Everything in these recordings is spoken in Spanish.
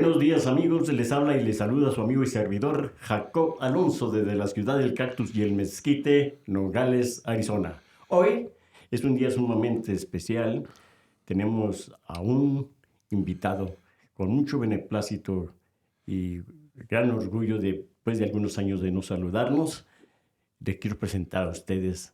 Buenos días amigos, les habla y les saluda su amigo y servidor Jacob Alonso desde la ciudad del cactus y el mezquite, Nogales, Arizona. Hoy es un día sumamente especial, tenemos a un invitado con mucho beneplácito y gran orgullo después de algunos años de no saludarnos. Les quiero presentar a ustedes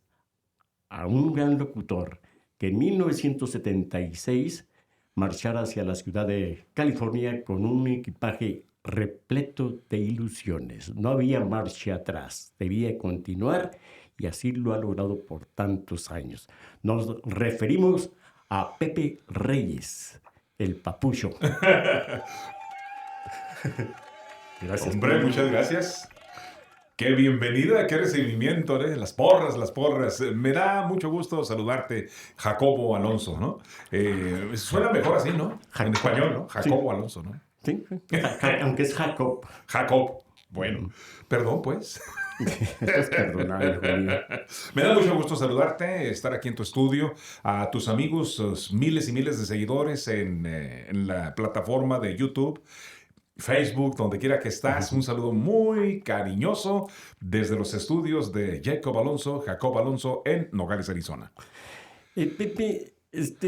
a un gran locutor que en 1976 marchara hacia la ciudad de California con un equipaje repleto de ilusiones. No había marcha atrás, debía continuar y así lo ha logrado por tantos años. Nos referimos a Pepe Reyes, el Papucho. Gracias. Hombre, muchas gracias. Qué bienvenida, qué recibimiento, ¿eh? Las porras. Me da mucho gusto saludarte, Jacobo Alonso, ¿no? Suena mejor así, ¿no? En español, ¿no? Jacobo sí. Alonso, ¿no? Sí, aunque es Jacob. Jacob. Bueno, perdón, pues. Perdonable, me da mucho gusto saludarte, estar aquí en tu estudio, a tus amigos, miles y miles de seguidores en la plataforma de YouTube, Facebook, donde quiera que estás. Un saludo muy cariñoso desde los estudios de Jacob Alonso en Nogales, Arizona. Pepe,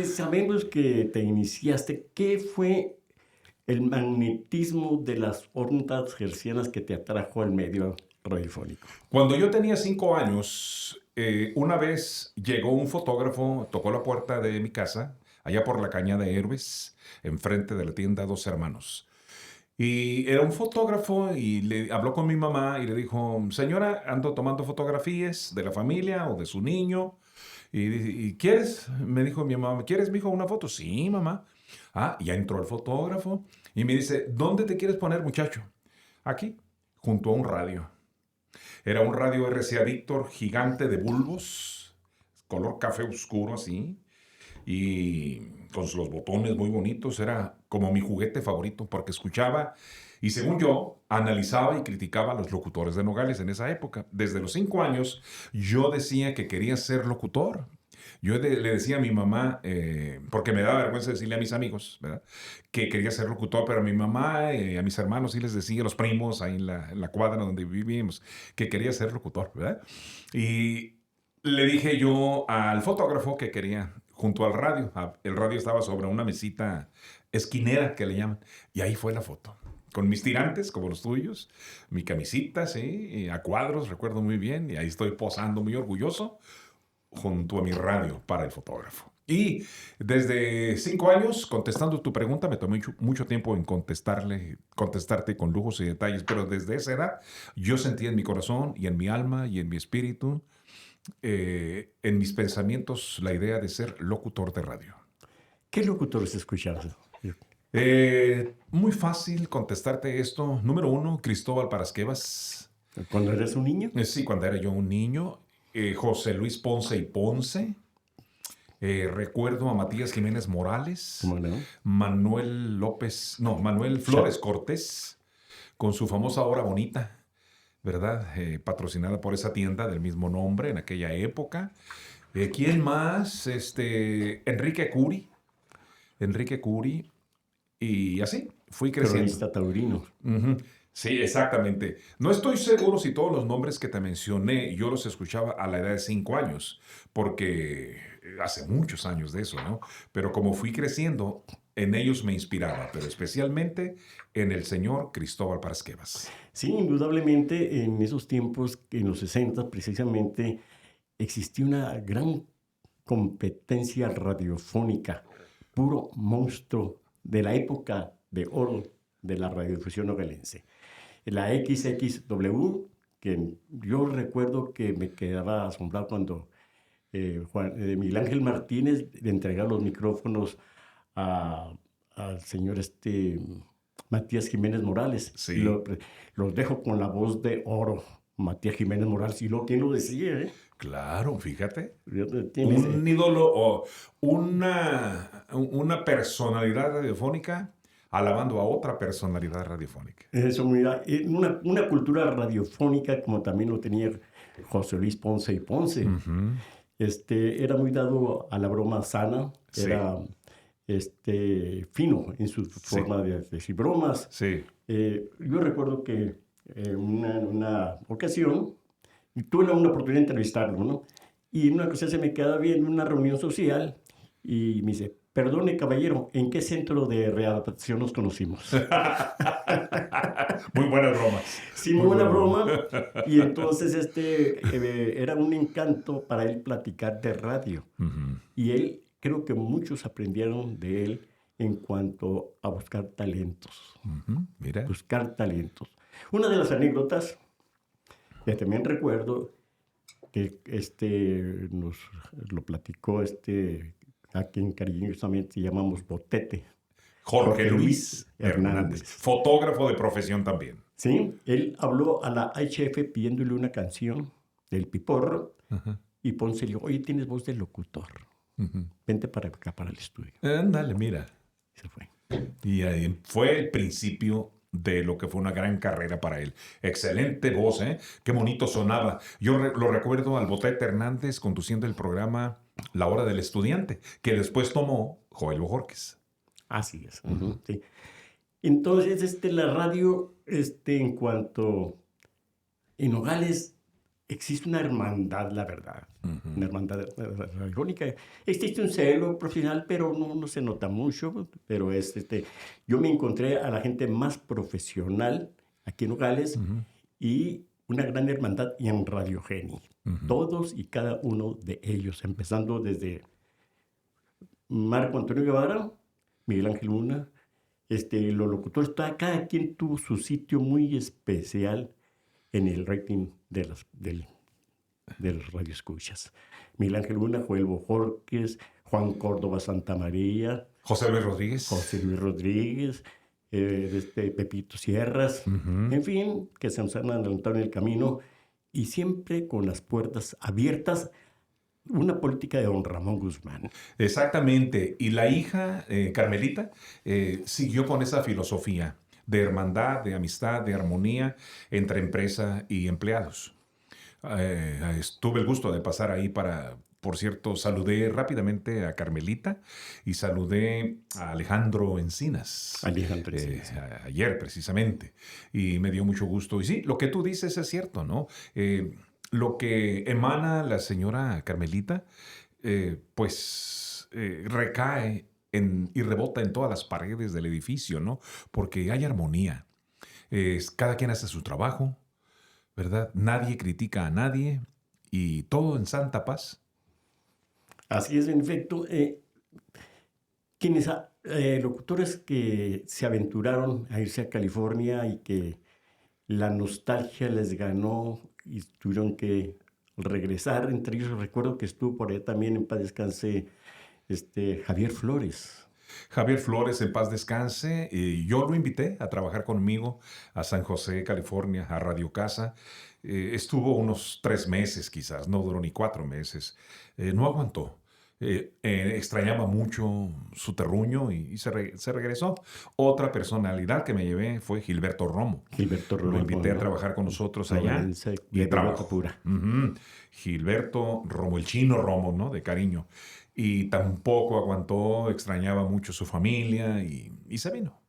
sabemos que te iniciaste. ¿Qué fue el magnetismo de las ondas hertzianas que te atrajo al medio radiofónico? Cuando yo tenía 5 años, una vez llegó un fotógrafo, tocó la puerta de mi casa, allá por la Cañada de Héroes, enfrente de la tienda Dos Hermanos. Y era un fotógrafo y le habló con mi mamá y le dijo: señora, ando tomando fotografías de la familia o de su niño. ¿Y quieres? Me dijo mi mamá, ¿quieres, mijo, una foto? Sí, mamá. Ah, ya entró el fotógrafo y me dice: ¿dónde te quieres poner, muchacho? Aquí, junto a un radio. Era un radio RCA Victor gigante de bulbos, color café oscuro así, y con los botones muy bonitos. Era como mi juguete favorito porque escuchaba y, según yo, analizaba y criticaba a los locutores de Nogales en esa época. Desde los 5 años yo decía que quería ser locutor. Yo le decía a mi mamá, porque me daba vergüenza decirle a mis amigos, ¿verdad?, que quería ser locutor, pero a mi mamá, a mis hermanos sí les decía, a los primos ahí en la cuadra donde vivíamos, que quería ser locutor, ¿verdad? Y le dije yo al fotógrafo que quería, junto al radio. El radio estaba sobre una mesita esquinera, que le llaman, y ahí fue la foto. Con mis tirantes, como los tuyos, mi camisita, sí, a cuadros, recuerdo muy bien, y ahí estoy posando muy orgulloso junto a mi radio para el fotógrafo. Y desde 5 años, contestando tu pregunta, me tomé mucho tiempo en contestarte con lujos y detalles, pero desde esa edad yo sentí en mi corazón y en mi alma y en mi espíritu, en mis pensamientos, la idea de ser locutor de radio. ¿Qué locutores escuchabas? Muy fácil contestarte esto. Número 1, Cristóbal Parasquevas. ¿Cuando eres un niño? Sí, cuando era yo un niño. José Luis Ponce y Ponce. Recuerdo a Matías Jiménez Morales. ¿Cómo no? Manuel Flores Cortés, con su famosa Hora Bonita, ¿verdad? Patrocinada por esa tienda del mismo nombre en aquella época. ¿Quién más? Enrique Curi. Y así fui creciendo. Cronista taurino. Uh-huh. Sí, exactamente. No estoy seguro si todos los nombres que te mencioné yo los escuchaba a la edad de 5 años, porque hace muchos años de eso, ¿no? Pero como fui creciendo, en ellos me inspiraba, pero especialmente en el señor Cristóbal Parasquevas. Sí, indudablemente en esos tiempos, en los 60 precisamente, existía una gran competencia radiofónica, puro monstruo de la época de oro de la radiodifusión nogalense. La XXW, que yo recuerdo que me quedaba asombrado cuando Miguel Ángel Martínez le entregaba los micrófonos al señor Matías Jiménez Morales. Sí. Los dejo con la voz de oro, Matías Jiménez Morales. ¿Y quién lo decía? Claro, fíjate. Un ídolo o una personalidad radiofónica alabando a otra personalidad radiofónica. Eso, mira, una cultura radiofónica como también lo tenía José Luis Ponce y Ponce. Uh-huh. Era muy dado a la broma sana, Sí. era fino en su Sí. forma de decir bromas. Sí. Yo recuerdo que una ocasión tuve una oportunidad de entrevistarlo, ¿no? Y en una ocasión se me queda bien en una reunión social y me dice, perdone caballero, ¿en qué centro de readaptación nos conocimos? Muy buenas bromas. Sin Muy buena buenas broma. bromas. Y entonces era un encanto para él platicar de radio. Ujú, Y él, creo que muchos aprendieron de él en cuanto a buscar talentos. ujú, mira. Buscar talentos. Una de las anécdotas que también recuerdo que nos lo platicó a quien cariñosamente llamamos Botete, Jorge Luis Hernández. Fotógrafo de profesión también. ¿Sí? Él habló a la HF pidiéndole una canción del Piporro Ajá, y Ponce le dijo, oye, tienes voz de locutor, ujú. vente para acá, para el estudio. Ándale, mira. Y se fue. Y ahí fue el principio de lo que fue una gran carrera para él. Excelente voz, ¿eh? Qué bonito sonaba. Yo lo recuerdo al Botete Hernández conduciendo el programa La Hora del Estudiante, que después tomó Joel Bojorquez. Así es. Ujú, sí. Entonces, la radio, en cuanto en Nogales existe una hermandad, la verdad, una hermandad radiofónica. Existe un celo profesional, pero no se nota mucho, pero yo me encontré a la gente más profesional aquí en Nogales y una gran hermandad y en Radio Geni. Todos y cada uno de ellos, empezando desde Marco Antonio Guevara, Miguel Ángel Luna, los locutores, cada quien tuvo su sitio muy especial en el rating de los radioescuchas. Miguel Ángel Luna, Joel Bojorquez, Juan Córdoba Santamaría, José Luis Rodríguez. José Luis Rodríguez, Pepito Sierras, en fin, que se nos han adelantado en el camino y siempre con las puertas abiertas. Una política de don Ramón Guzmán. Exactamente. Y la hija, Carmelita, siguió con esa filosofía de hermandad, de amistad, de armonía entre empresa y empleados. Tuve el gusto de pasar ahí por cierto, saludé rápidamente a Carmelita y saludé a Alejandro Encinas. Alejandro Encinas. Ayer precisamente. Y me dio mucho gusto. Y sí, lo que tú dices es cierto, ¿no? Lo que emana la señora Carmelita, recae y rebota en todas las paredes del edificio, ¿no? Porque hay armonía. Cada quien hace su trabajo, ¿verdad? Nadie critica a nadie y todo en santa paz. Así es, en efecto. Locutores que se aventuraron a irse a California y que la nostalgia les ganó y tuvieron que regresar. Entre ellos recuerdo que estuvo por ahí también, en paz descanse, Javier Flores. Javier Flores, en paz descanse. Yo lo invité a trabajar conmigo a San José, California, a Radio Casa. Estuvo unos 3 meses quizás, no duró ni 4 meses. No aguantó. Extrañaba mucho su terruño y se regresó. Otra personalidad que me llevé fue Gilberto Romo. Gilberto Romo. Lo invité a trabajar con nosotros allá y trabajó. Pura. Gilberto Romo, el chino Romo, ¿no? De cariño. Y tampoco aguantó, extrañaba mucho su familia y se vino.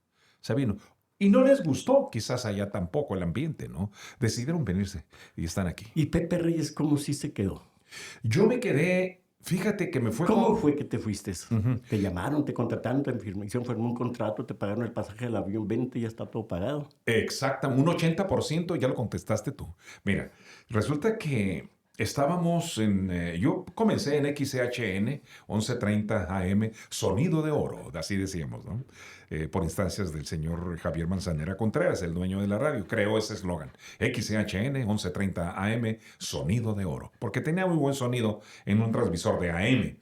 Y no les gustó quizás allá tampoco el ambiente, ¿no? Decidieron venirse y están aquí. ¿Y Pepe Reyes cómo sí se quedó? Yo me quedé, fíjate que me fue... ¿Cómo fue que te fuiste? ¿Te llamaron, te contrataron, te firmó un contrato, te pagaron el pasaje del avión, vente, ya está todo pagado? Exacto, un 80% ya lo contestaste tú. Mira, resulta que estábamos yo comencé en XCHN 1130 AM, Sonido de Oro, así decíamos, ¿no? Por instancias del señor Javier Manzanera Contreras, el dueño de la radio, creó ese eslogan, XCHN 1130 AM, Sonido de Oro, porque tenía muy buen sonido en un transmisor de AM.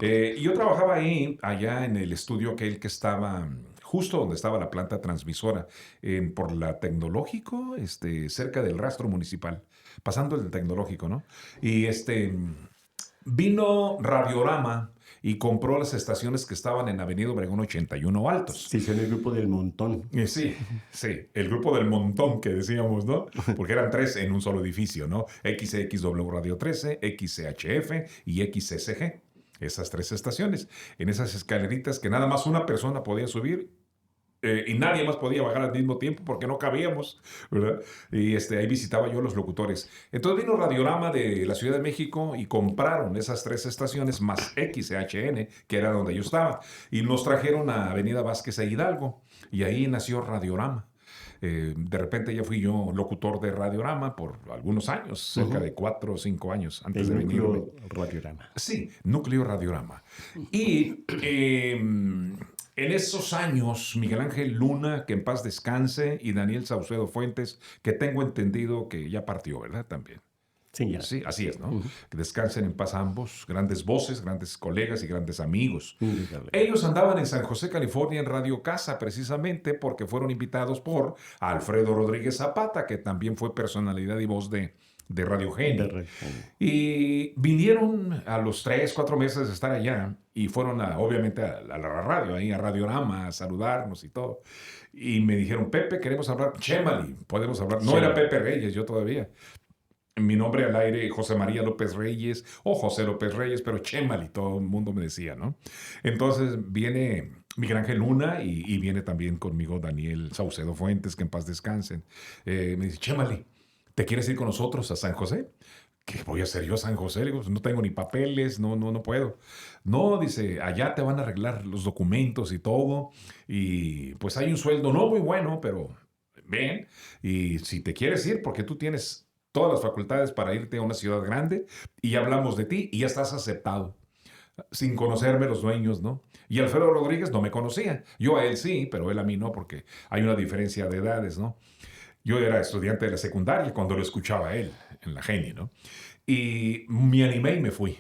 Y yo trabajaba allá en el estudio que estaba justo donde estaba la planta transmisora, por la Tecnológico, cerca del rastro municipal, pasando el Tecnológico, ¿no? Y vino Radiorama y compró las estaciones que estaban en Avenida Obregón 81 Altos. Sí, son el grupo del montón. Sí, el grupo del montón que decíamos, ¿no? Porque eran 3 en un solo edificio, ¿no? XXW Radio 13, XCHF y XCCG. esas 3 estaciones, en esas escaleritas que nada más una persona podía subir y nadie más podía bajar al mismo tiempo porque no cabíamos, ¿verdad? Y ahí visitaba yo a los locutores. Entonces vino Radiorama de la Ciudad de México y compraron esas 3 estaciones más XHN, que era donde yo estaba, y nos trajeron a Avenida Vázquez e Hidalgo, y ahí nació Radiorama. De repente ya fui yo locutor de Radiorama por algunos años, cerca de 4 o 5 años antes El de venirme. núcleo Radiorama. Sí, Núcleo Radiorama. Y en esos años, Miguel Ángel Luna, que en paz descanse, y Daniel Saucedo Fuentes, que tengo entendido que ya partió, ¿verdad? También. Sí, ya. Sí, así es, ¿no? Que descansen en paz ambos, grandes voces, grandes colegas y grandes amigos. Indudable. Ellos andaban en San José, California, en Radio Casa, precisamente porque fueron invitados por Alfredo Rodríguez Zapata, que también fue personalidad y voz de Radio Genio. Y vinieron a los 3, 4 meses de estar allá y fueron obviamente a la radio, ahí a Radiorama, a saludarnos y todo. Y me dijeron, Pepe, queremos hablar, Chemali, podemos hablar. No era Pepe Reyes, yo todavía. Mi nombre al aire, José María López Reyes o José López Reyes, pero Chemali, todo el mundo me decía, ¿no? Entonces viene Miguel Ángel Luna y viene también conmigo Daniel Saucedo Fuentes, que en paz descansen. Me dice, Chemali, ¿te quieres ir con nosotros a San José? ¿Qué voy a hacer yo a San José? Le digo, no tengo ni papeles, no puedo. No, dice, allá te van a arreglar los documentos y todo, y pues hay un sueldo no muy bueno, pero ven, y si te quieres ir, porque tú tienes todas las facultades para irte a una ciudad grande, y ya hablamos de ti, y ya estás aceptado, sin conocerme los dueños, ¿no? Y Alfredo Rodríguez no me conocía. Yo a él sí, pero él a mí no, porque hay una diferencia de edades, ¿no? Yo era estudiante de la secundaria cuando lo escuchaba a él, en la Geni, ¿no? Y me animé y me fui.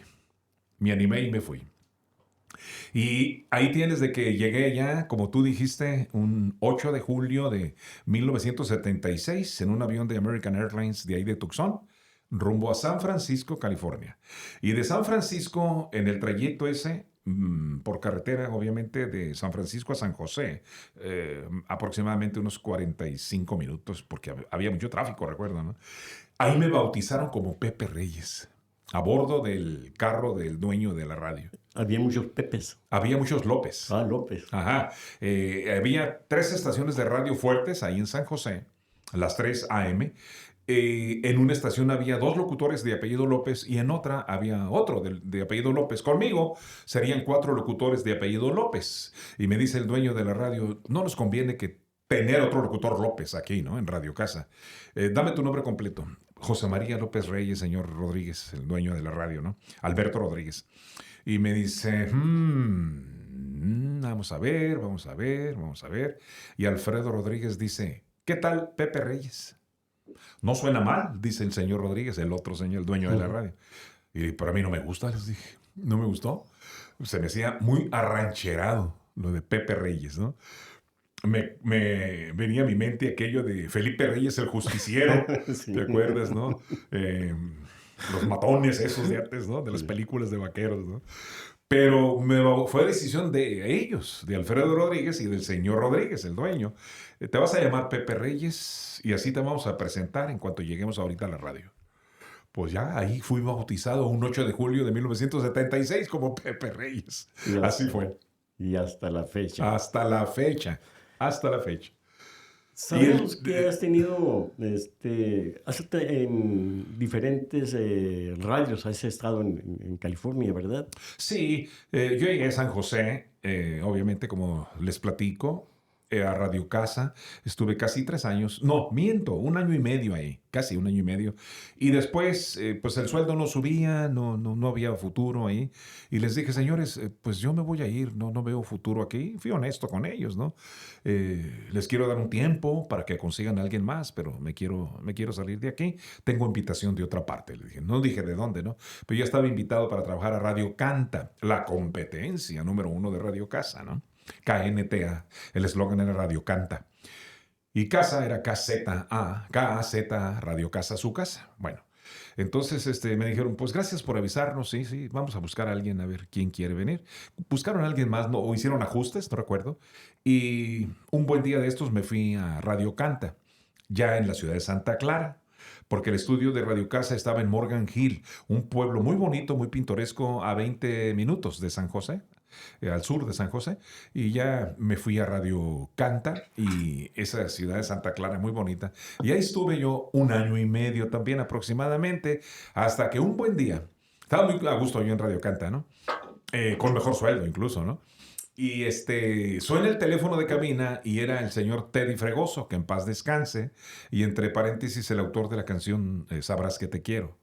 Y ahí tienes de que llegué ya, como tú dijiste, un 8 de julio de 1976 en un avión de American Airlines de ahí de Tucson, rumbo a San Francisco, California. Y de San Francisco, en el trayecto ese, por carretera, obviamente, de San Francisco a San José, aproximadamente unos 45 minutos, porque había mucho tráfico, recuerdo, ¿no? Ahí me bautizaron como Pepe Reyes, a bordo del carro del dueño de la radio. Había muchos Pepes. Había muchos López. Ah, López. Ajá. Había 3 estaciones de radio fuertes ahí en San José, las 3 AM. En una estación había 2 locutores de apellido López y en otra había otro de apellido López. Conmigo serían 4 locutores de apellido López. Y me dice el dueño de la radio, no nos conviene que tener otro locutor López aquí, ¿no? En Radio Casa. Dame tu nombre completo. José María López Reyes, señor Rodríguez, el dueño de la radio, ¿no? Alberto Rodríguez. Y me dice, vamos a ver. Y Alfredo Rodríguez dice, ¿qué tal Pepe Reyes? No suena mal, dice el señor Rodríguez, el otro señor, el dueño de la radio. Y para mí no me gusta, les dije. No me gustó. Se me hacía muy arrancherado lo de Pepe Reyes, ¿no? Me venía a mi mente aquello de Felipe Reyes el justiciero, sí. ¿Te acuerdas, no? Los matones esos de antes, ¿no? De las películas de vaqueros, ¿no? Pero fue decisión de ellos, de Alfredo Rodríguez y del señor Rodríguez, el dueño. Te vas a llamar Pepe Reyes y así te vamos a presentar en cuanto lleguemos ahorita a la radio. Pues ya ahí fui bautizado un 8 de julio de 1976 como Pepe Reyes. Así fue. Y hasta la fecha. Hasta la fecha. Sabemos que has tenido, en diferentes radios, has estado en California, ¿verdad? Sí, yo llegué a San José, obviamente como les platico, a Radio Casa, estuve casi 3 años, no, miento, 1 año y medio ahí, casi 1 año y medio, y después, pues el sueldo no subía, no había futuro ahí, y les dije, señores, pues yo me voy a ir, no veo futuro aquí, fui honesto con ellos, ¿no? Les quiero dar un tiempo para que consigan a alguien más, pero me quiero salir de aquí, tengo invitación de otra parte, les dije, no dije de dónde, ¿no? Pero ya estaba invitado para trabajar a Radio Canta, la competencia número 1 de Radio Casa, ¿no? KNTA, el eslogan era Radio Canta. Y Casa era KZA, KAZ, Radio Casa, su casa. Bueno, entonces me dijeron, pues gracias por avisarnos, sí, vamos a buscar a alguien a ver quién quiere venir. Buscaron a alguien más, o hicieron ajustes, no recuerdo. Y un buen día de estos me fui a Radio Canta, ya en la ciudad de Santa Clara. porque el estudio de Radio Casa estaba en Morgan Hill, un pueblo muy bonito, muy pintoresco, a 20 minutos de San José, al sur de San José, y ya me fui a Radio Canta, y esa ciudad de Santa Clara muy bonita, y ahí estuve yo 1 año y medio también aproximadamente, hasta que un buen día, estaba muy a gusto yo en Radio Canta, ¿no? Con mejor sueldo incluso, ¿no? Y suena el teléfono de cabina y era el señor Teddy Fregoso, que en paz descanse, y entre paréntesis el autor de la canción Sabrás que te quiero.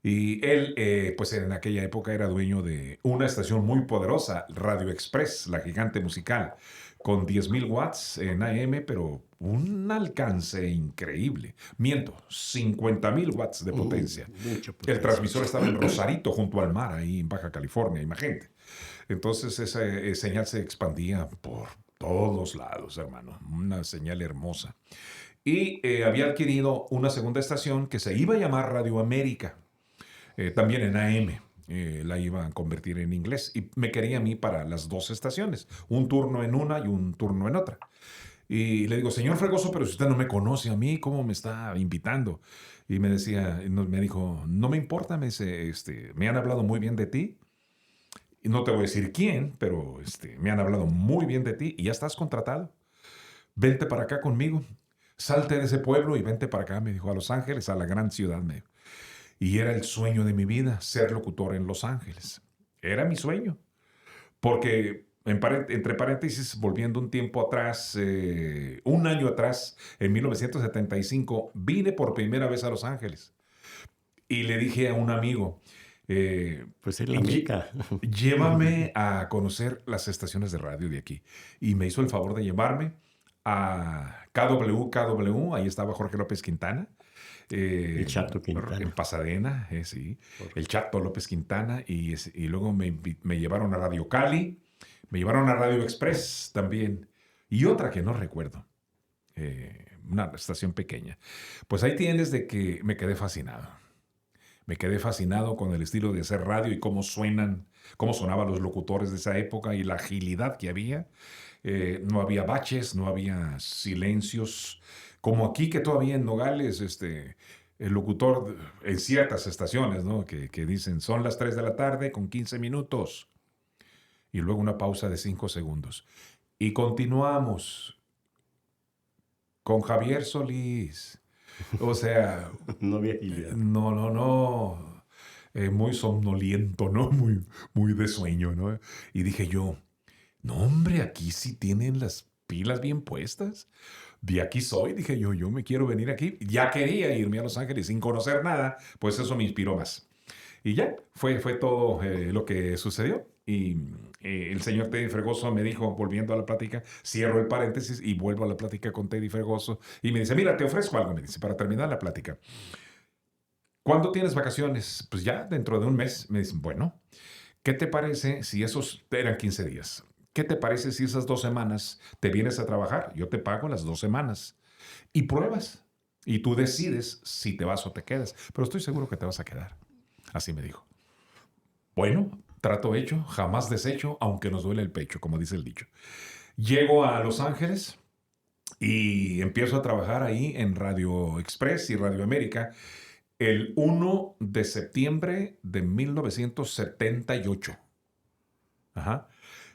Y él, pues en aquella época era dueño de una estación muy poderosa, Radio Express, la gigante musical, con 10,000 watts en AM, pero un alcance increíble. Miento, 50,000 watts de potencia. Mucha El potencia. transmisor estaba en Rosarito, junto al mar, ahí en Baja California, imagínate. Entonces esa señal se expandía por todos lados, hermano. Una señal hermosa. Y había adquirido una segunda estación que se iba a llamar Radio América, también en AM. La iba a convertir en inglés y me quería a mí para las dos estaciones, un turno en una y un turno en otra. Y le digo, señor Fregoso, pero si usted no me conoce a mí, ¿cómo me está invitando? Y me decía, me dijo, no me importa, me dice, me han hablado muy bien de ti. Y no te voy a decir quién, pero me han hablado muy bien de ti y ya estás contratado. Vente para acá conmigo. Salte de ese pueblo y vente para acá, me dijo, a Los Ángeles, a la gran ciudad, me dijo. Y era el sueño de mi vida, ser locutor en Los Ángeles. Era mi sueño. Porque, entre paréntesis, volviendo un tiempo atrás, 1 año atrás, en 1975, vine por primera vez a Los Ángeles. Y le dije a un amigo, Pues es la meca. llévame a conocer las estaciones de radio de aquí. Y me hizo el favor de llevarme a KWKW, ahí estaba Jorge López Quintana. El Chato Quintana. En Pasadena, sí. Correcto. El Chato López Quintana. Y luego me llevaron a Radio Cali, me llevaron a Radio Express también. Y otra que no recuerdo. Una estación pequeña. Pues ahí tienes de que me quedé fascinado. Me quedé fascinado con el estilo de hacer radio y cómo sonaban los locutores de esa época y la agilidad que había. No había baches, no había silencios. Como aquí que todavía en Nogales, el locutor en ciertas estaciones, ¿no? Que dicen, son las 3 de la tarde con 15 minutos. Y luego una pausa de 5 segundos. Y continuamos con Javier Solís. O sea, No había agilidad. no. Muy somnoliento, ¿no? Muy de sueño, ¿no? Y dije yo, no, hombre, aquí sí tienen las pilas bien puestas. De aquí soy, dije yo me quiero venir aquí. Ya quería irme a Los Ángeles sin conocer nada, pues eso me inspiró más. Y ya, fue todo lo que sucedió. Y el señor Teddy Fregoso me dijo, volviendo a la plática, cierro el paréntesis y vuelvo a la plática con Teddy Fregoso. Y me dice, mira, te ofrezco algo, me dice, para terminar la plática. ¿Cuándo tienes vacaciones? Pues ya, dentro de un mes. Me dicen, bueno, ¿qué te parece si esos eran 15 días? ¿Qué te parece si esas 2 semanas te vienes a trabajar? Yo te pago las 2 semanas. Y pruebas. Y tú decides si te vas o te quedas. Pero estoy seguro que te vas a quedar. Así me dijo. Bueno, trato hecho, jamás deshecho, aunque nos duele el pecho, como dice el dicho. Llego a Los Ángeles y empiezo a trabajar ahí en Radio Express y Radio América el 1 de septiembre de 1978. Ajá.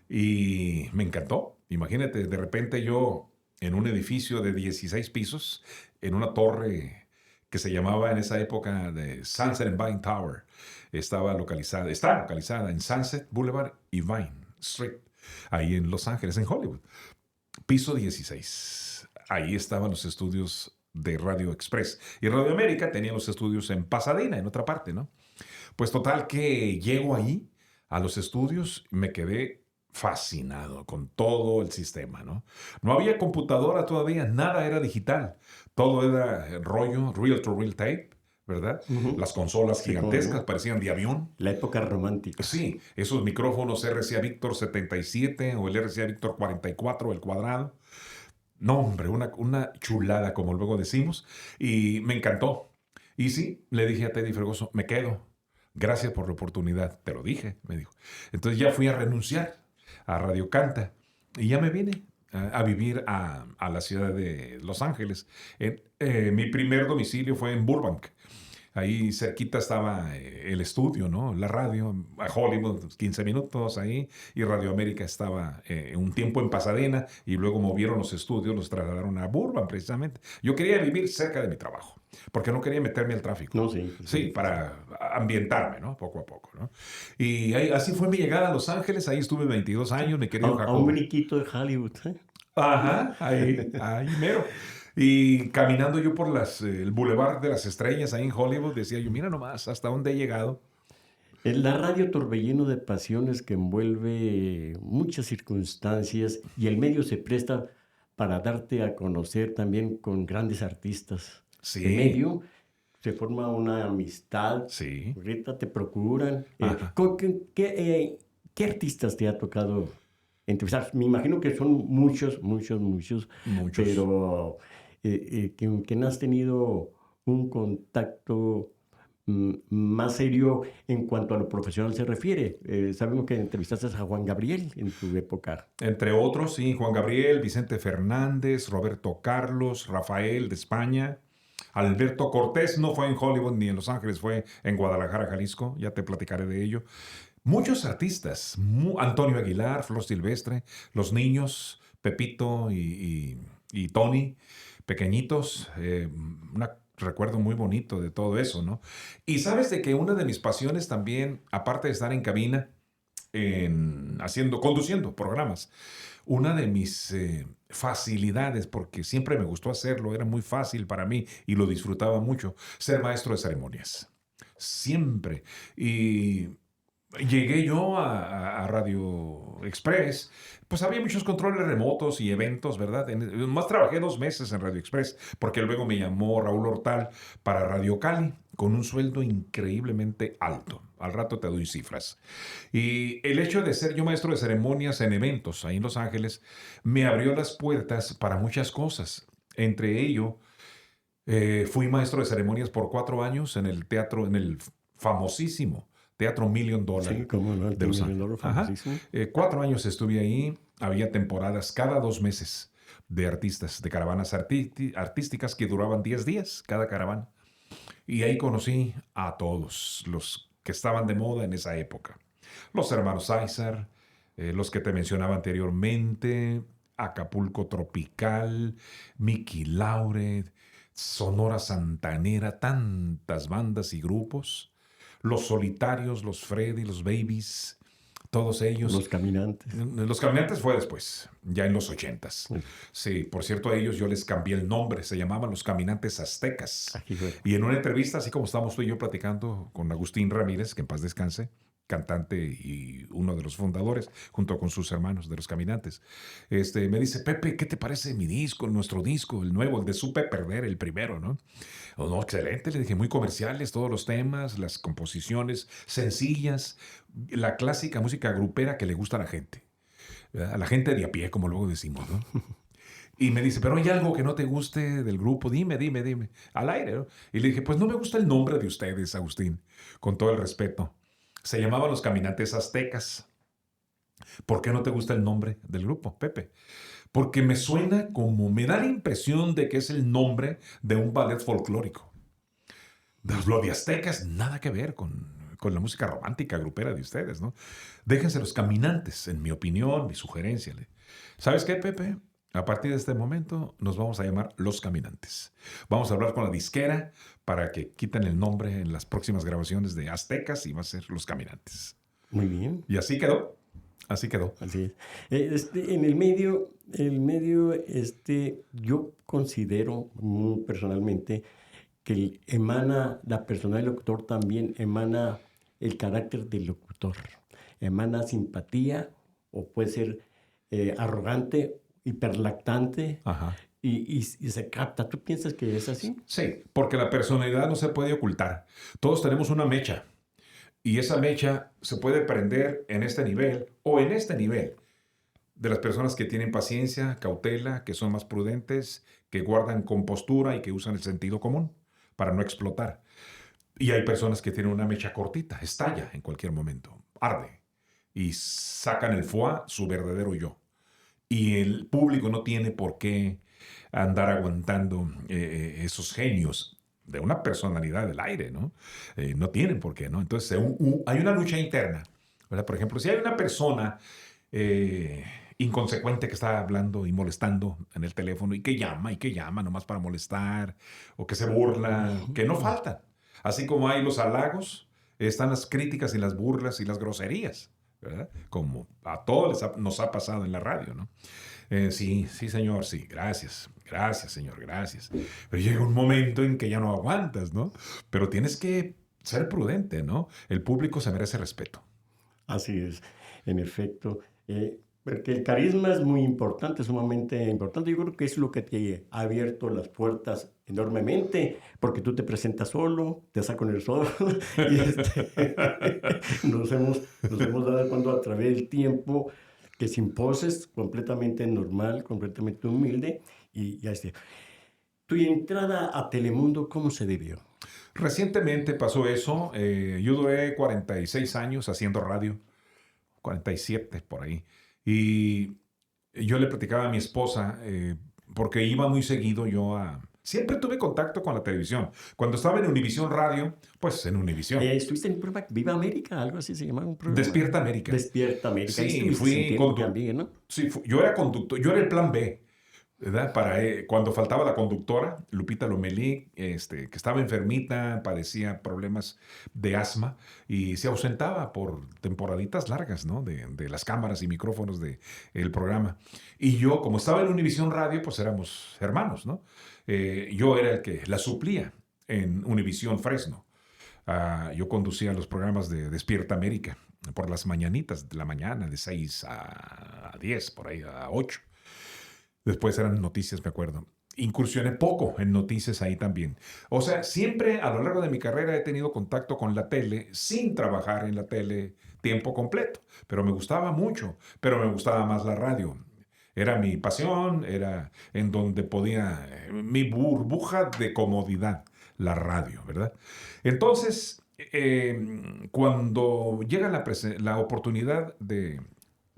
Y me encantó. Imagínate, de repente yo en un edificio de 16 pisos, en una torre que se llamaba en esa época de Sunset and Vine Tower, está localizada en Sunset Boulevard y Vine Street, ahí en Los Ángeles, en Hollywood. Piso 16. Ahí estaban los estudios de Radio Express. Y Radio América tenía los estudios en Pasadena, en otra parte, ¿no? Pues total que llego ahí a los estudios y me quedé fascinado con todo el sistema, ¿no? No había computadora todavía, nada era digital. Todo era rollo, reel-to-reel tape, ¿verdad? Ujú. Las consolas Sí, gigantescas ¿cómo no? parecían de avión. La época romántica. Sí, esos micrófonos RCA Victor 77 o el RCA Victor 44, el cuadrado. No, hombre, una chulada, como luego decimos, y me encantó. Y sí, le dije a Teddy Fregoso, me quedo. Gracias por la oportunidad. Te lo dije, me dijo. Entonces ya fui a renunciar a Radio Canta y ya me vine. a vivir a la ciudad de Los Ángeles. Mi primer domicilio fue en Burbank. Ahí cerquita estaba el estudio, ¿no? La radio, a Hollywood, 15 minutos ahí, y Radio América estaba un tiempo en Pasadena, y luego movieron los estudios, los trasladaron a Burbank, precisamente. Yo quería vivir cerca de mi trabajo, porque no quería meterme al tráfico. No, sí. Sí, para ambientarme, ¿no? Poco a poco, ¿no? Y ahí, así fue mi llegada a Los Ángeles, ahí estuve 22 años, mi querido A un Jacobo. brinquito de Hollywood. Ajá, ahí mero. Y caminando yo por el Boulevard de las Estrellas ahí en Hollywood, decía yo, mira nomás hasta dónde he llegado. La radio torbellino de pasiones que envuelve muchas circunstancias y el medio se presta para darte a conocer también con grandes artistas. Sí. El medio se forma una amistad, Sí. ahorita te procuran. Ajá. ¿Qué artistas te ha tocado entrevistar? Me imagino que son muchos, pero que no has tenido un contacto más serio en cuanto a lo profesional se refiere. Sabemos que entrevistaste a Juan Gabriel en tu época. Entre otros, sí, Juan Gabriel, Vicente Fernández, Roberto Carlos, Rafael de España, Alberto Cortés, no fue en Hollywood ni en Los Ángeles, fue en Guadalajara, Jalisco, ya te platicaré de ello. Muchos artistas, Antonio Aguilar, Flor Silvestre, Los Niños, Pepito y Tony, pequeñitos, recuerdo muy bonito de todo eso, ¿no? Y sabes de que una de mis pasiones también, aparte de estar en cabina, conduciendo programas, una de mis facilidades, porque siempre me gustó hacerlo, era muy fácil para mí y lo disfrutaba mucho, ser maestro de ceremonias. Siempre. Y llegué yo a Radio Express, pues había muchos controles remotos y eventos, ¿verdad? Más trabajé 2 meses en Radio Express, porque luego me llamó Raúl Hortal para Radio Cali, con un sueldo increíblemente alto. Al rato te doy cifras. Y el hecho de ser yo maestro de ceremonias en eventos ahí en Los Ángeles, me abrió las puertas para muchas cosas. Entre ello, fui maestro de ceremonias por 4 años en el teatro, en el famosísimo Teatro $1 Million Sí, cómo no, de Los $1 Million, Ángeles. Ajá. famosísimo. 4 años estuve ahí. Había temporadas cada 2 meses de artistas, de caravanas artísticas que duraban 10 días cada caravana. Y ahí conocí a todos los que estaban de moda en esa época. Los hermanos César, los que te mencionaba anteriormente, Acapulco Tropical, Mickey Lauret, Sonora Santanera, tantas bandas y grupos. Los Solitarios, los Freddy, los Babies, todos ellos. Los Caminantes. Los Caminantes fue después, ya en los 80s. Sí, por cierto, a ellos yo les cambié el nombre, se llamaban los Caminantes Aztecas. Aquí fue. Y en una entrevista, así como estamos tú y yo platicando con Agustín Ramírez, que en paz descanse, cantante y uno de los fundadores, junto con sus hermanos de los Caminantes, me dice, Pepe, ¿qué te parece mi disco, nuestro disco, el nuevo, el de Supe Perder, el primero, ¿no? Oh, no, excelente, le dije, muy comerciales, todos los temas, las composiciones sencillas, la clásica música grupera que le gusta a la gente, ¿verdad? A la gente de a pie, como luego decimos, ¿no? Y me dice, pero ¿hay algo que no te guste del grupo? Dime, al aire, ¿no? Y le dije, pues no me gusta el nombre de ustedes, Agustín, con todo el respeto. Se llamaban los Caminantes Aztecas. ¿Por qué no te gusta el nombre del grupo, Pepe? Porque me da la impresión de que es el nombre de un ballet folclórico. Lo de aztecas, nada que ver con la música romántica grupera de ustedes, ¿no? Déjense los Caminantes, en mi opinión, mi sugerencia. ¿Sabes qué, Pepe? A partir de este momento nos vamos a llamar Los Caminantes. Vamos a hablar con la disquera para que quiten el nombre en las próximas grabaciones de Aztecas y va a ser Los Caminantes. Muy bien. Y así quedó. Así quedó. Así es. En el medio, yo considero personalmente que la persona del locutor también emana el carácter del locutor. Emana simpatía o puede ser arrogante, hiperlactante. Ajá. Y se capta. ¿Tú piensas que es así? Sí, porque la personalidad no se puede ocultar. Todos tenemos una mecha. Y esa mecha se puede prender en este nivel o en este nivel de las personas que tienen paciencia, cautela, que son más prudentes, que guardan compostura y que usan el sentido común para no explotar. Y hay personas que tienen una mecha cortita, estalla en cualquier momento, arde y sacan el foie, su verdadero yo. Y el público no tiene por qué andar aguantando esos genios de una personalidad del aire, ¿no? No tienen por qué, ¿no? Entonces hay una lucha interna, ¿verdad? Por ejemplo, si hay una persona eh, inconsecuente que está hablando y molestando en el teléfono y que llama nomás para molestar, o que se burla, que no faltan. Así como hay los halagos, están las críticas y las burlas y las groserías, ¿verdad? Como a todos nos ha pasado en la radio, ¿no? Sí, sí, señor, sí, gracias, gracias, señor, gracias. Pero llega un momento en que ya no aguantas, ¿no? Pero tienes que ser prudente, ¿no? El público se merece respeto. Así es, en efecto. Porque el carisma es muy importante, sumamente importante. Yo creo que es lo que te ha abierto las puertas enormemente, porque tú te presentas solo, te saco en el sol, y nos hemos dado cuenta a través del tiempo que sin poses, completamente normal, completamente humilde, y ya esté. Tu entrada a Telemundo, ¿cómo se debió? Recientemente pasó eso. Yo duré 46 años haciendo radio, 47 por ahí. Y yo le platicaba a mi esposa, porque iba muy seguido yo a... Siempre tuve contacto con la televisión. Cuando estaba en Univisión Radio, pues en Univisión. ¿Estuviste en un programa Viva América? Algo así se llamaba un programa. Despierta América. Despierta América. Ahí Sí, estuviste un tiempo también, ¿no? Sí, yo era conductor, yo era el plan B, ¿verdad? Cuando faltaba la conductora, Lupita Lomelí, que estaba enfermita, padecía problemas de asma y se ausentaba por temporaditas largas, ¿no? De las cámaras y micrófonos del programa. Y yo, como estaba en Univisión Radio, pues éramos hermanos, ¿no? Yo era el que la suplía en Univisión Fresno. Yo conducía los programas de Despierta América por las mañanitas de la mañana, de 6 a 10, por ahí a 8. Después eran noticias, me acuerdo. Incursioné poco en noticias ahí también. O sea, siempre a lo largo de mi carrera he tenido contacto con la tele sin trabajar en la tele tiempo completo. Pero me gustaba mucho, pero me gustaba más la radio. Era mi pasión, era en donde podía, mi burbuja de comodidad, la radio, ¿verdad? Entonces, cuando llega la oportunidad de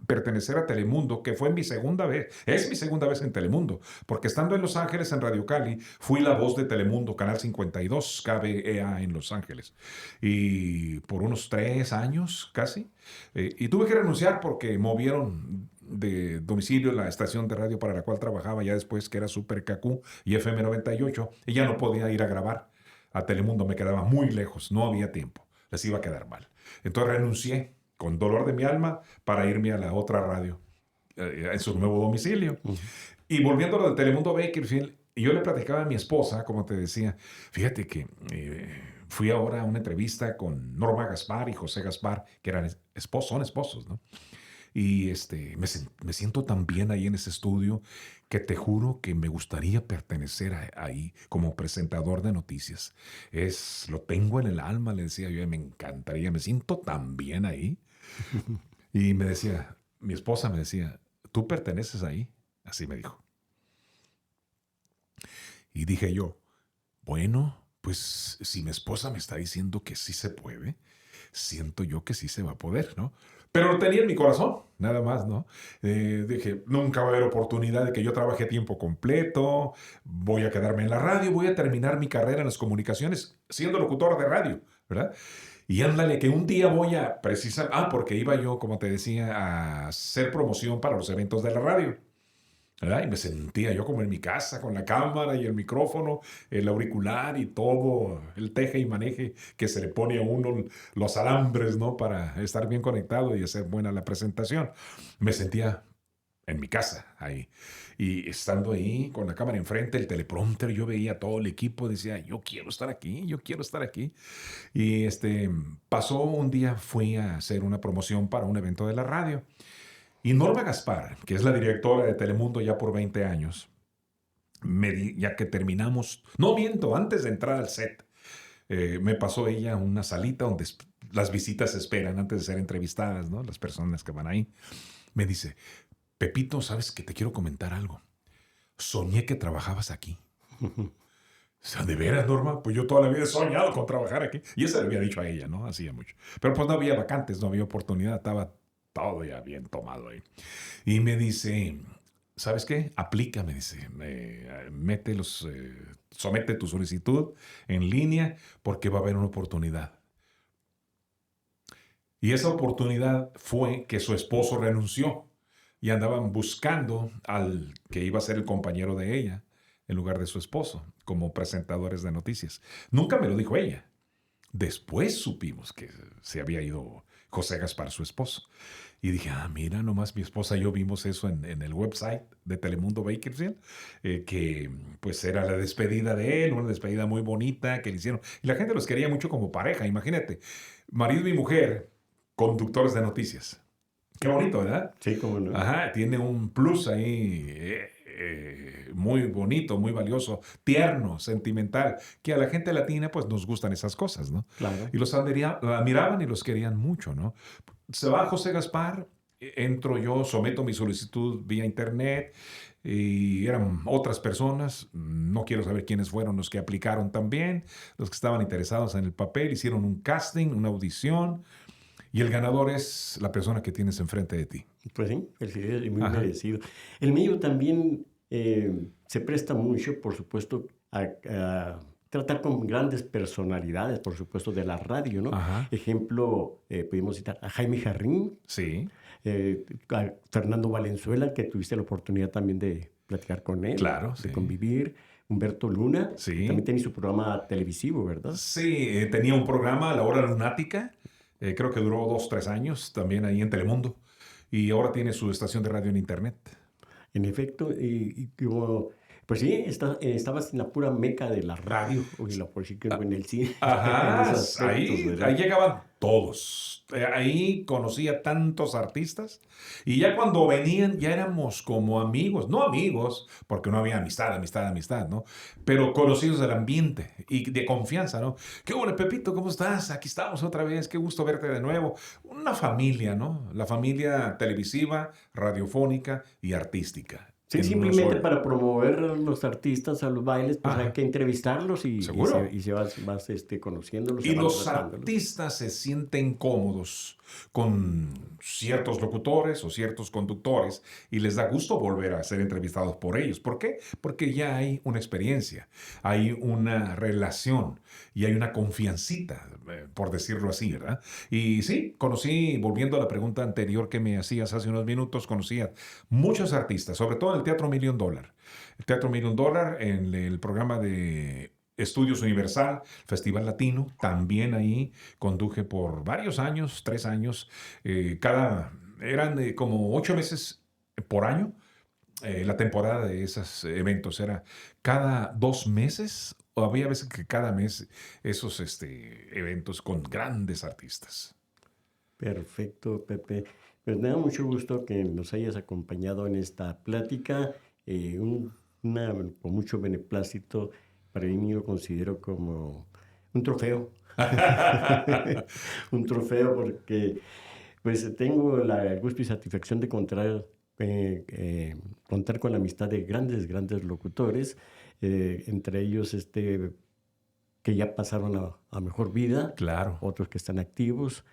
pertenecer a Telemundo, que fue mi segunda vez, es mi segunda vez en Telemundo, porque estando en Los Ángeles, en Radio Cali, fui la voz de Telemundo, Canal 52, KBEA en Los Ángeles, y por unos 3 años casi, y tuve que renunciar porque movieron de domicilio la estación de radio para la cual trabajaba ya después, que era Super KQ y FM 98, y ya no podía ir a grabar a Telemundo, me quedaba muy lejos, no había tiempo, les iba a quedar mal. Entonces renuncié con dolor de mi alma para irme a la otra radio en su nuevo domicilio. Uh-huh. Y volviendo a lo de Telemundo Bakersfield, yo le platicaba a mi esposa, como te decía, fíjate que fui ahora a una entrevista con Norma Gaspar y José Gaspar, que son esposos, ¿no? Y me siento tan bien ahí en ese estudio que te juro que me gustaría pertenecer ahí como presentador de noticias. Lo tengo en el alma, le decía yo, me encantaría, me siento tan bien ahí. Y mi esposa me decía, ¿tú perteneces ahí? Así me dijo. Y dije yo, bueno, pues si mi esposa me está diciendo que sí se puede, siento yo que sí se va a poder, ¿no? Pero lo tenía en mi corazón, nada más, ¿no? Dije, nunca va a haber oportunidad de que yo trabaje a tiempo completo, voy a quedarme en la radio, voy a terminar mi carrera en las comunicaciones siendo locutor de radio, ¿verdad? Y ándale, que un día voy a precisar, porque iba yo, como te decía, a hacer promoción para los eventos de la radio, ¿verdad? Y me sentía yo como en mi casa, con la cámara y el micrófono, el auricular y todo, el teje y maneje que se le pone a uno, los alambres, ¿no? Para estar bien conectado y hacer buena la presentación. Me sentía en mi casa, ahí. Y estando ahí, con la cámara enfrente, el teleprompter, yo veía todo el equipo, decía, yo quiero estar aquí, yo quiero estar aquí. Y pasó un día, fui a hacer una promoción para un evento de la radio. Y Norma Gaspar, que es la directora de Telemundo ya por 20 años, ya que terminamos, no miento, antes de entrar al set, me pasó ella una salita donde las visitas esperan antes de ser entrevistadas, ¿no? Las personas que van ahí. Me dice, Pepito, ¿sabes que te quiero comentar algo? Soñé que trabajabas aquí. O sea, ¿de veras, Norma? Pues yo toda la vida he soñado con trabajar aquí. Y eso le había dicho a ella, ¿no? Hacía mucho. Pero pues no había vacantes, no había oportunidad, estaba todo ya bien tomado ahí. Y me dice, ¿sabes qué? Aplica, me dice, somete tu solicitud en línea porque va a haber una oportunidad. Y esa oportunidad fue que su esposo renunció y andaban buscando al que iba a ser el compañero de ella en lugar de su esposo como presentadores de noticias. Nunca me lo dijo ella. Después supimos que se había ido José Gaspar, su esposo. Y dije, mira, nomás mi esposa y yo vimos eso en el website de Telemundo Bakersfield, que pues era la despedida de él, una despedida muy bonita que le hicieron. Y la gente los quería mucho como pareja, imagínate. Marido y mujer, conductores de noticias. Qué bonito, ¿verdad? Sí, cómo no. Ajá, tiene un plus ahí muy bonito, muy valioso, tierno, sentimental, que a la gente latina pues nos gustan esas cosas, ¿no? Claro. Y los admiraban y los querían mucho, ¿no? Se va José Gaspar, entro yo, someto mi solicitud vía internet y eran otras personas, no quiero saber quiénes fueron los que aplicaron también, los que estaban interesados en el papel, hicieron un casting, una audición. Y el ganador es la persona que tienes enfrente de ti. Pues sí, felicidades y muy Ajá. merecido. El medio también se presta mucho, por supuesto, a tratar con grandes personalidades, por supuesto, de la radio, ¿no? Ajá. Ejemplo, pudimos citar a Jaime Jarrín, Sí, a Fernando Valenzuela, que tuviste la oportunidad también de platicar con él, claro, de sí. convivir. Humberto Luna, Sí. que también tiene su programa televisivo, ¿verdad? Sí, tenía un programa, La Hora Lunática, creo que duró 2, 3 años, también ahí en Telemundo. Y ahora tiene su estación de radio en internet. En efecto, pues sí, estabas en la pura meca de la radio, o por decir que en el cine, en Ajá, esos aspectos, ¿verdad? ahí llegaban todos. Ahí conocía tantos artistas. Y ya cuando venían, ya éramos como amigos. No amigos, porque no había amistad, ¿no? Pero conocidos del ambiente y de confianza, ¿no? ¿Qué bueno, Pepito? ¿Cómo estás? Aquí estamos otra vez. Qué gusto verte de nuevo. Una familia, ¿no? La familia televisiva, radiofónica y artística. Sí, En uno simplemente solo. para promover a los artistas, a los bailes, pues hay Ajá. que entrevistarlos ¿Seguro? y se vas conociéndolos, Y se van los tratándolos. artistas se sienten cómodos con ciertos locutores o ciertos conductores y les da gusto volver a ser entrevistados por ellos. ¿Por qué? Porque ya hay una experiencia, hay una relación y hay una confiancita, por decirlo así, ¿verdad? Y sí, volviendo a la pregunta anterior que me hacías hace unos minutos, conocí a muchos artistas, sobre todo en el Teatro Million Dollar. El Teatro Million Dollar, en el programa de Estudios Universal, Festival Latino, también ahí conduje por varios años, 3 años, eran como 8 meses por año. La temporada de esos eventos era cada 2 meses, o había veces que cada mes esos eventos con grandes artistas. Perfecto, Pepe. Pues me da mucho gusto que nos hayas acompañado en esta plática. Con mucho beneplácito, para mí lo considero como un trofeo. Un trofeo porque pues tengo el gusto y satisfacción de contar con la amistad de grandes locutores, entre ellos que ya pasaron a mejor vida, Claro. otros que están activos,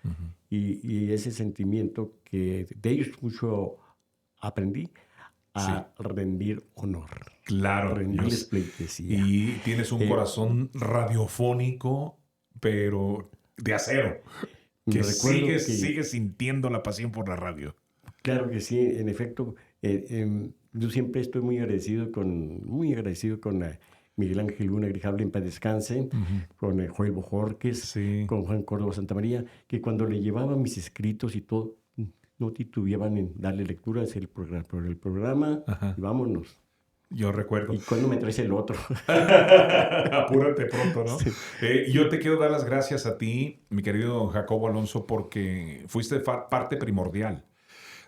y ese sentimiento que de ellos mucho aprendí a rendir honor. Claro. Rendirles pleitesía. Y tienes un corazón radiofónico, pero de acero, que sigues sintiendo la pasión por la radio. Claro que sí, en efecto. Yo siempre estoy muy agradecido con Miguel Ángel Luna Grijalva, en paz descanse, con Joel Bojorquez, Sí. con Juan Córdoba Santamaría, que cuando le llevaba mis escritos y todo, no titubeaban en darle lectura por el programa y vámonos. Yo recuerdo. ¿Y cuándo me traes el otro? Apúrate pronto, ¿no? Sí. Yo te quiero dar las gracias a ti, mi querido Jacobo Alonso, porque fuiste parte primordial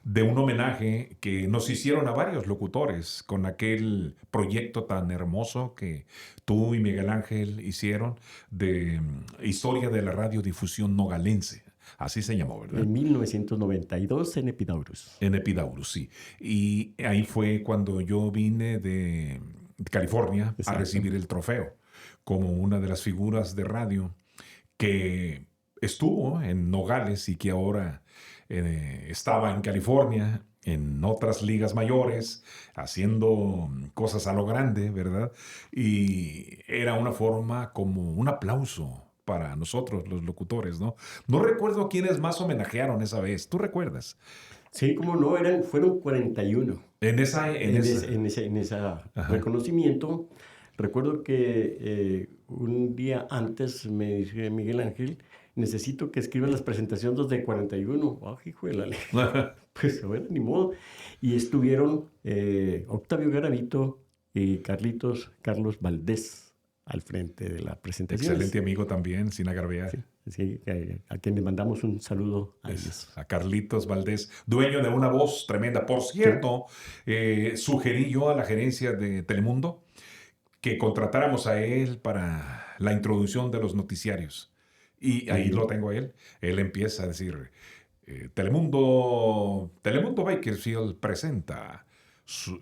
de un homenaje que nos hicieron a varios locutores con aquel proyecto tan hermoso que tú y Miguel Ángel hicieron de Historia de la Radiodifusión Nogalense. Así se llamó, ¿verdad? En 1992 en Epidaurus. En Epidaurus, sí. Y ahí fue cuando yo vine de California a recibir el trofeo como una de las figuras de radio que estuvo en Nogales y que ahora estaba en California en otras ligas mayores, haciendo cosas a lo grande, ¿verdad? Y era una forma como un aplauso para nosotros, los locutores, ¿no? No recuerdo quiénes más homenajearon esa vez. ¿Tú recuerdas? Sí, como no, fueron 41 En esa, en esa. en ese Ajá. reconocimiento. Recuerdo que un día antes me dice Miguel Ángel, necesito que escriban las presentaciones de 41. ¡Ah, hijo de la ley! Pues bueno, ni modo. Y estuvieron Octavio Garavito y Carlos Valdés al frente de la presentación. Excelente amigo también, sin agraviar. Sí, sí, a quien le mandamos un saludo a ellos. A Carlitos Valdés, dueño de una voz tremenda. Por cierto, sugerí yo a la gerencia de Telemundo que contratáramos a él para la introducción de los noticiarios. Y ahí lo tengo a él. Él empieza a decir, Telemundo Bakersfield presenta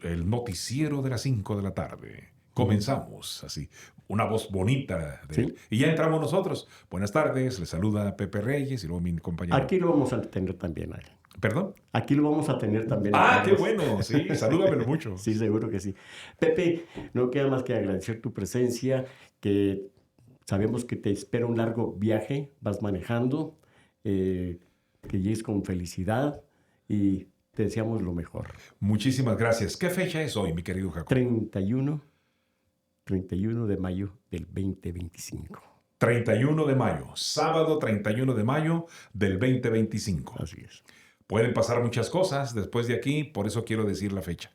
el noticiero de las 5 de la tarde. Comenzamos así, una voz bonita de él. Y ya entramos nosotros. Buenas tardes, le saluda Pepe Reyes y luego mi compañero. Aquí lo vamos a tener también a él. ¿Perdón? Aquí lo vamos a tener también. Ah, qué bueno, sí, salúdamelo mucho. Sí, seguro que sí. Pepe, no queda más que agradecer tu presencia, que sabemos que te espera un largo viaje, vas manejando, que llegues con felicidad y te deseamos lo mejor. Muchísimas gracias. ¿Qué fecha es hoy, mi querido Jacob? 31 de mayo del 2025. 31 de mayo, sábado 31 de mayo del 2025. Así es. Pueden pasar muchas cosas después de aquí, por eso quiero decir la fecha,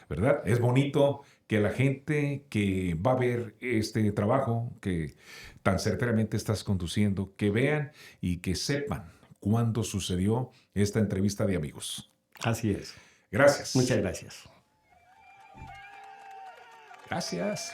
¿verdad? Es bonito que la gente que va a ver este trabajo que tan certeramente estás conduciendo, que vean y que sepan cuándo sucedió esta entrevista de amigos. Así es. Gracias. Muchas gracias. Gracias.